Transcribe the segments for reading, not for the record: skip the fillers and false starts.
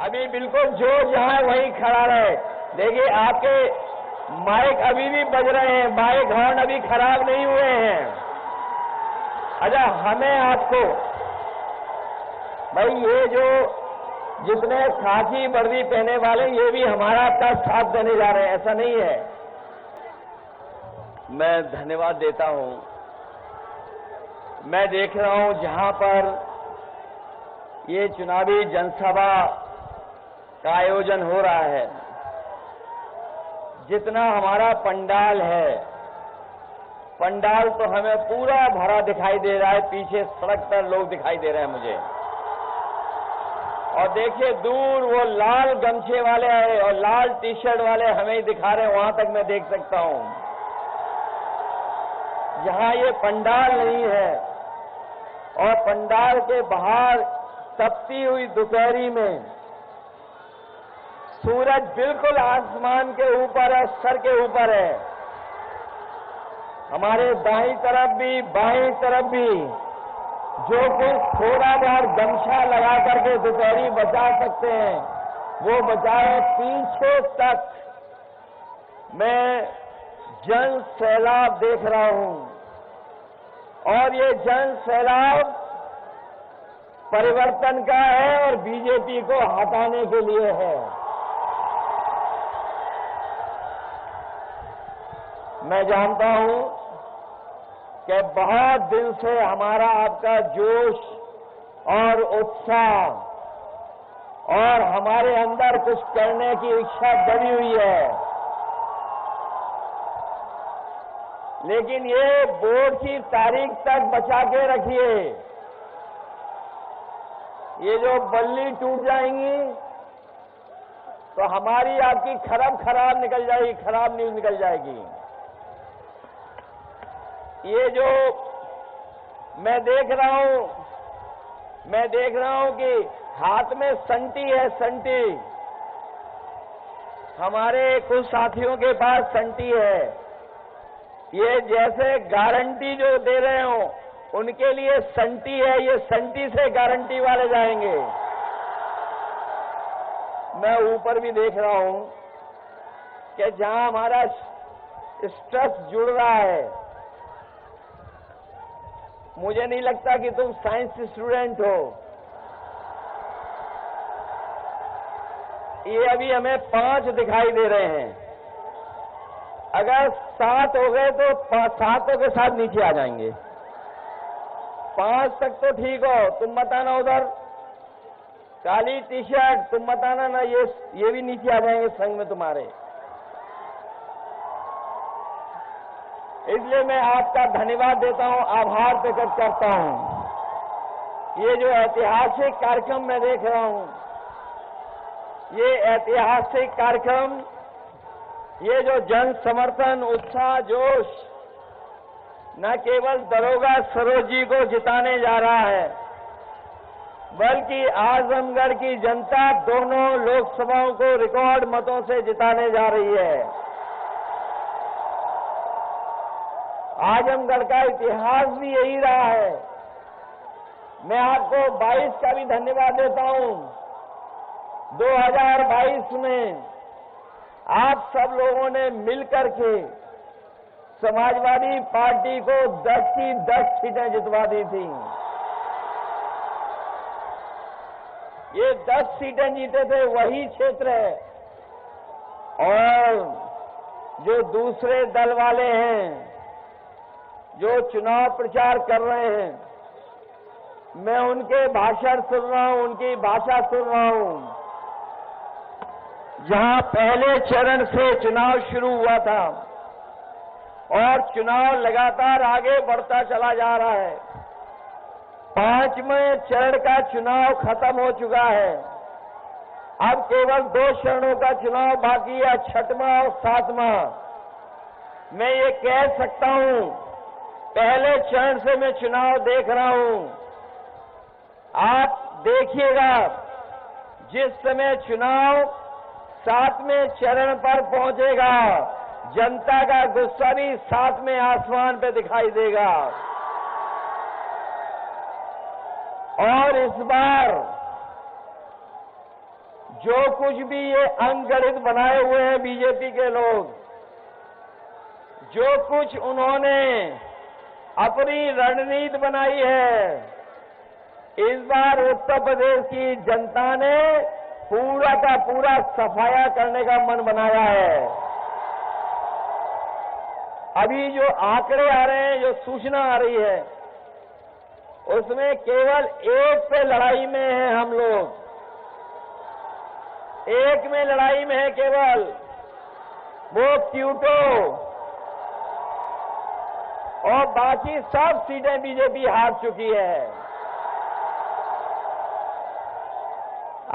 अभी बिल्कुल जो जहां वहीं खड़ा रहे। देखिए आपके माइक अभी भी बज रहे हैं, माइक हॉर्न अभी खराब नहीं हुए हैं। अच्छा, हमें आपको भाई ये जो जितने खाकी वर्दी पहने वाले ये भी हमारा आपका साथ देने जा रहे हैं, ऐसा नहीं है। मैं धन्यवाद देता हूं। मैं देख रहा हूं जहां पर ये चुनावी जनसभा का आयोजन हो रहा है, जितना हमारा पंडाल है, पंडाल तो हमें पूरा भरा दिखाई दे रहा है। पीछे सड़क पर लोग दिखाई दे रहे हैं मुझे। और देखिए दूर वो लाल गमछे वाले और लाल टी शर्ट वाले हमें ही दिखा रहे हैं, वहां तक मैं देख सकता हूं। जहां ये पंडाल नहीं है और पंडाल के बाहर तपती हुई दोपहरी में सूरज बिल्कुल आसमान के ऊपर है, सर के ऊपर है। हमारे दाईं तरफ भी बाईं तरफ भी जो कुछ थोड़ा बहुत गमछा लगा करके दोपहरी बचा सकते हैं वो बचाए। पीछे तक मैं जन सैलाब देख रहा हूं और ये जन सैलाब परिवर्तन का है और बीजेपी को हटाने के लिए है। मैं जानता हूं कि बहुत दिन से हमारा आपका जोश और उत्साह और हमारे अंदर कुछ करने की इच्छा दबी हुई है, लेकिन ये वोट की तारीख तक बचा के रखिए। ये जो बल्ली टूट जाएंगी तो हमारी आपकी खराब निकल जाएगी, खराब न्यूज निकल जाएगी। ये जो मैं देख रहा हूं कि हाथ में संटी है, संटी। हमारे कुछ साथियों के पास संटी है। ये जैसे गारंटी जो दे रहे हो उनके लिए संटी है, ये संटी से गारंटी वाले जाएंगे। मैं ऊपर भी देख रहा हूं कि जहां हमारा स्ट्रेस जुड़ रहा है, मुझे नहीं लगता कि तुम साइंस स्टूडेंट हो। ये अभी हमें 5 दिखाई दे रहे हैं। अगर 7 हो गए तो 7 के साथ नीचे आ जाएंगे। 5 तक तो ठीक हो। तुम मत आना उधर, काली टी शर्ट तुम मत आना ना, ये भी नीचे आ जाएंगे संग में तुम्हारे। इसलिए मैं आपका धन्यवाद देता हूं, आभार प्रकट करता हूं। ये जो ऐतिहासिक कार्यक्रम मैं देख रहा हूं, ये ऐतिहासिक कार्यक्रम, ये जो जन समर्थन, उत्साह, जोश न केवल दरोगा सरोज जी को जिताने जा रहा है, बल्कि आजमगढ़ की जनता दोनों लोकसभाओं को रिकॉर्ड मतों से जिताने जा रही है। आजमगढ़ का इतिहास भी यही रहा है। मैं आपको 22 का भी धन्यवाद देता हूं। 2022 में आप सब लोगों ने मिलकर के समाजवादी पार्टी को 10 की 10 सीटें जितवा दी थी। ये 10 सीटें जीते थे, वही क्षेत्र है। और जो दूसरे दल वाले हैं जो चुनाव प्रचार कर रहे हैं, मैं उनके भाषण सुन रहा हूं, उनकी भाषा सुन रहा हूं। जहां पहले चरण से चुनाव शुरू हुआ था और चुनाव लगातार आगे बढ़ता चला जा रहा है, 5वें चरण का चुनाव खत्म हो चुका है। अब केवल 2 चरणों का चुनाव बाकी है, 6वां और 7वां। मैं ये कह सकता हूं, पहले चरण से मैं चुनाव देख रहा हूं। आप देखिएगा, जिस समय चुनाव 7वें चरण पर पहुंचेगा, जनता का गुस्सा भी 7वें आसमान पे दिखाई देगा। और इस बार जो कुछ भी ये अंगगणित बनाए हुए हैं बीजेपी के लोग, जो कुछ उन्होंने अपनी रणनीति बनाई है, इस बार उत्तर प्रदेश की जनता ने पूरा का पूरा सफाया करने का मन बनाया है। अभी जो आंकड़े आ रहे हैं, जो सूचना आ रही है, उसमें केवल एक पे लड़ाई में है हम लोग, एक में लड़ाई में है केवल, वो क्यूटो, और बाकी सब सीटें बीजेपी हार चुकी है।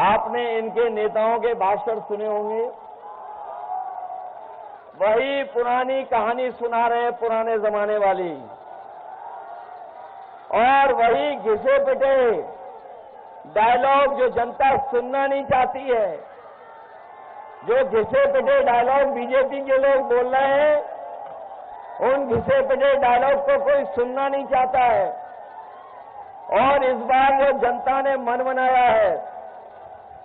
आपने इनके नेताओं के भाषण सुने होंगे, वही पुरानी कहानी सुना रहे हैं, पुराने जमाने वाली, और वही घिसे पिटे डायलॉग जो जनता सुनना नहीं चाहती है, जो घिसे पिटे डायलॉग बीजेपी के लोग बोल रहे हैं, उन घिसे पिटे डायलॉग को कोई सुनना नहीं चाहता है। और इस बार जो जनता ने मन बनाया है,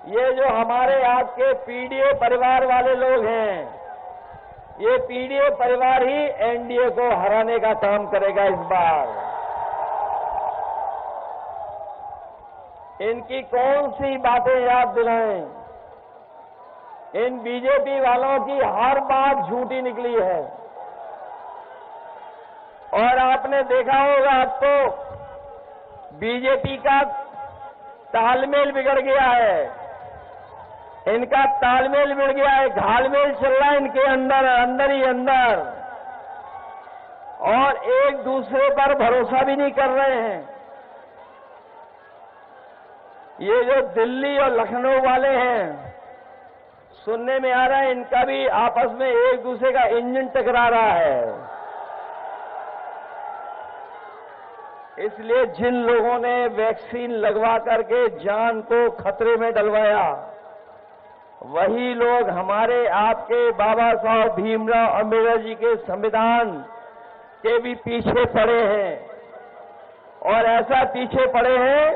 ये जो हमारे आपके पीडीए परिवार वाले लोग हैं, ये पीडीए परिवार ही एनडीए को हराने का काम करेगा इस बार। इनकी कौन सी बातें याद दिलाएं? इन बीजेपी वालों की हर बात झूठी निकली है। और आपने देखा होगा, अब तो बीजेपी का तालमेल बिगड़ गया है, इनका तालमेल बिगड़ गया है, घालमेल चल रहा है इनके अंदर, अंदर ही अंदर, और एक दूसरे पर भरोसा भी नहीं कर रहे हैं। ये जो दिल्ली और लखनऊ वाले हैं, सुनने में आ रहा है इनका भी आपस में एक दूसरे का इंजन टकरा रहा है। इसलिए जिन लोगों ने वैक्सीन लगवा करके जान को खतरे में डलवाया, वही लोग हमारे आपके बाबा साहब भीमराव अम्बेडकर जी के संविधान के भी पीछे पड़े हैं। और ऐसा पीछे पड़े हैं,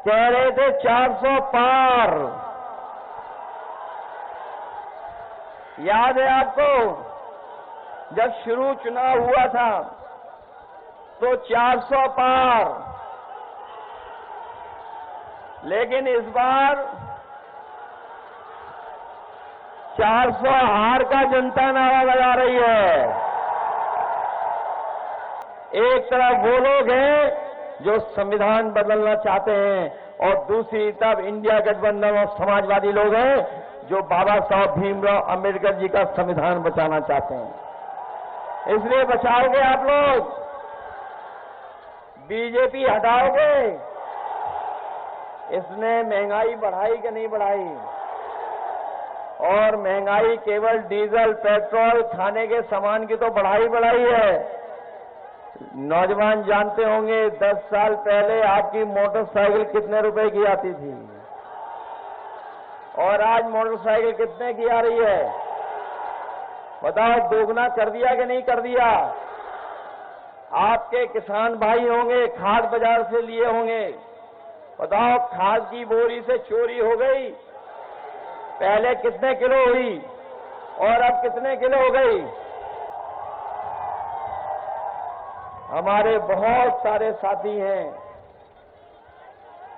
कह रहे थे 400 पार। याद है आपको, जब शुरू चुनाव हुआ था तो 400 पार, लेकिन इस बार 400 हार का जनता नारा लगा रही है। एक तरफ वो लोग हैं जो संविधान बदलना चाहते हैं, और दूसरी तरफ इंडिया गठबंधन और समाजवादी लोग हैं जो बाबा साहब भीमराव अम्बेडकर जी का संविधान बचाना चाहते हैं। इसलिए बचाओगे आप लोग? बीजेपी हटाओगे? इसने महंगाई बढ़ाई कि नहीं बढ़ाई? और महंगाई केवल डीजल, पेट्रोल, खाने के सामान की तो बढ़ाई है। नौजवान जानते होंगे, 10 साल पहले आपकी मोटरसाइकिल कितने रुपए की आती थी, और आज मोटरसाइकिल कितने की आ रही है? बताओ, दोगुना कर दिया कि नहीं कर दिया? आपके किसान भाई होंगे, खाद बाजार से लिए होंगे, बताओ खाद की बोरी से चोरी हो गई, पहले कितने किलो हुई और अब कितने किलो हो गई? हमारे बहुत सारे साथी हैं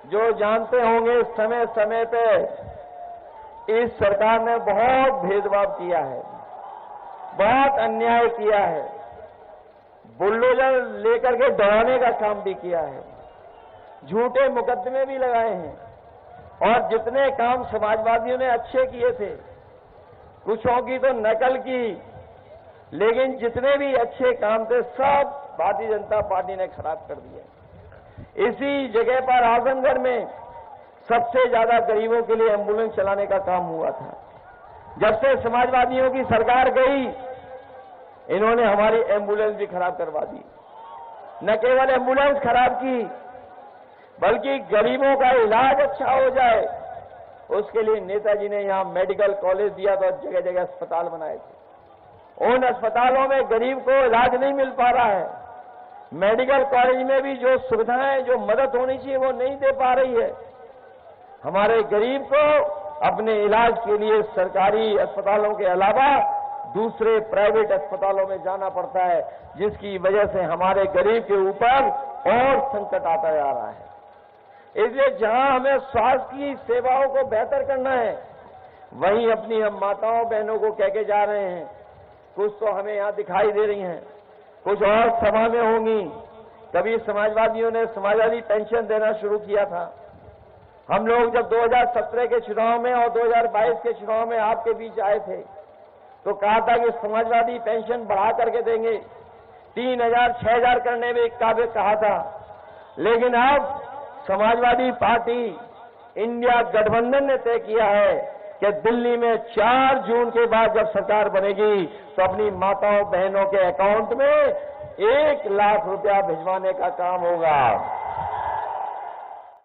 जो जानते होंगे, समय समय पे इस सरकार ने बहुत भेदभाव किया है, बहुत अन्याय किया है, बुलडोजर लेकर के डराने का काम भी किया है, झूठे मुकदमे भी लगाए हैं, और जितने काम समाजवादियों ने अच्छे किए थे, कुछों की तो नकल की, लेकिन जितने भी अच्छे काम थे सब भारतीय जनता पार्टी ने खराब कर दिया। इसी जगह पर आजमगढ़ में सबसे ज्यादा गरीबों के लिए एम्बुलेंस चलाने का काम हुआ था। जब से समाजवादियों की सरकार गई, इन्होंने हमारी एम्बुलेंस भी खराब करवा दी। न केवल एम्बुलेंस खराब की, बल्कि गरीबों का इलाज अच्छा हो जाए, उसके लिए नेताजी ने यहां मेडिकल कॉलेज दिया था, जगह जगह अस्पताल बनाए थे। उन अस्पतालों में गरीब को इलाज नहीं मिल पा रहा है, मेडिकल कॉलेज में भी जो सुविधाएं, जो मदद होनी चाहिए, वो नहीं दे पा रही है। हमारे गरीब को अपने इलाज के लिए सरकारी अस्पतालों के अलावा दूसरे प्राइवेट अस्पतालों में जाना पड़ता है, जिसकी वजह से हमारे गरीब के ऊपर और संकट आता जा रहा है। इसलिए जहां हमें स्वास्थ्य की सेवाओं को बेहतर करना है, वहीं अपनी हम माताओं बहनों को कह के जा रहे हैं। कुछ तो हमें यहां दिखाई दे रही हैं, कुछ और सभा में होंगी। कभी समाजवादियों ने समाजवादी पेंशन देना शुरू किया था। हम लोग जब 2017 के चुनाव में और 2022 के चुनाव में आपके बीच आए थे, तो कहा था कि समाजवादी पेंशन बढ़ा करके देंगे, 3,000 6,000 करने में एक काबिल कहा था। लेकिन अब समाजवादी पार्टी इंडिया गठबंधन ने तय किया है कि दिल्ली में 4 जून के बाद जब सरकार बनेगी तो अपनी माताओं बहनों के अकाउंट में 1 लाख रुपया भिजवाने का काम होगा।